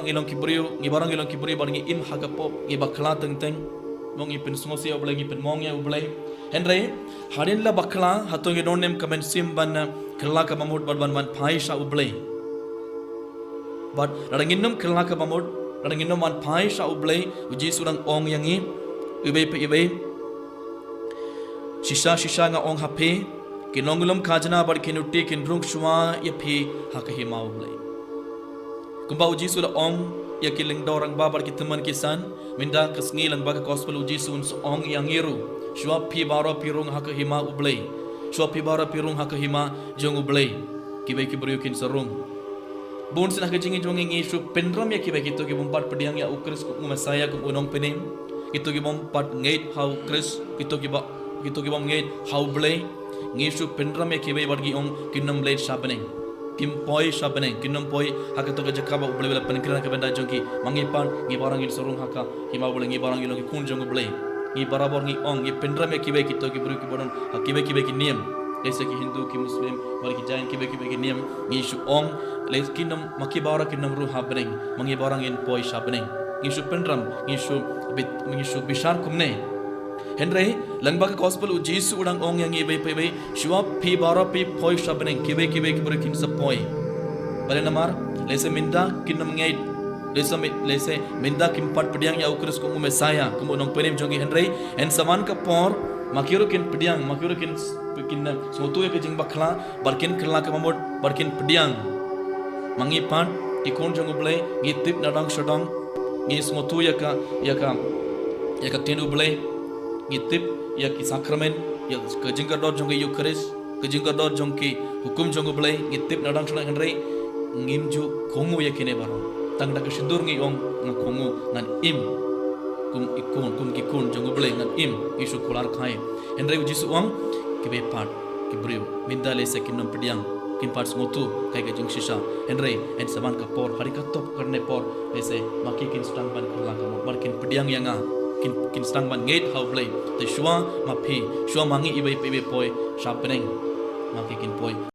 ilong kibrio ngi barang ilong kibrio barang im hagapo ngi bakla teng mong ipin sungosi oblay ipin mongya oblay henry harin la bakla hatong idonem kamen sim ban kella ka mamut ban phaisha oblay but radanginnum kella ka mamut radanginnum man phaisha oblay uji surang ong yangi ibe pe ibe shisha nga ong hape kinongulum khajna bar kinutti kinrung shwa ya phi hakahi ma oblay kumba uji sula ong ya kiling dorang babar kiteman kisan minda kesngi lang baga gospel uji sun ong yang iru shwa pi baro pirung hak hima ublay shwa pi baro pirung hak hima jong ublay kibe kibrio kin sarung bun sin hak jingi jongi ngi shu pendram ya kibe kito ki bompat pediang ya ukris ku masaya ku unong penim kito ki bompat ngait how kris kito ki bom ngait how blay ngi shu pendram ya kibe bargi ong kinam blade shabane kim poi shabane kinam poi hakato ke jakaba uble bela penkira ke benda jongi mangipan ngi barang il sorung haka hima bole ngi barang ilong kun jong uble ngi barabor ngi ong ngi pendra me kibe kito ki buru ki bodon hakibe kibe ki niam jese ki hindu ki muslim wal ki jain kibe ki niam ngi shu ong les kinam makibara kinam ru habne mangi barang in poi shabane ngi shu pendram ngi shu bishar kumne henry langba ka gospel u jesu udang ong yang ibe pe shwa phi bara pi poi shabne kibe ki buru kin sa poi bale namar lese minda kinam ngai lese minda kim pat pediang ya ukris ko me saya kum nong penim jongi henry en saman ka por makiru kin pediang makiru kin sotu ke jing bakla barkin khala ka mamot barkin pediang mangi pan ikon jong uble ngitip nadang shodong ngi sotu ya ka tin uble ngitip ya ki sakramen ya ke jing ka dot jongi ukris ke jing ka dot jongki hukum jong uble ngitip nadang shodong henry ngimju kongu ya kine baro tang dak sidur ngi ong ngakongu ngan im kum ikun jong uble ngan im isu kular khai henry ujisu ong kibe pat kibrio minda lese kinam pediang kin pat smotu kai ga jing shisha henry en saman ka por hari ka top karne por lese maki kin stang ban khula ka bar kin pediang yanga kin stang ban ngate how play te shwa ma phi shwa mangi ibe poi sharpening maki kin poi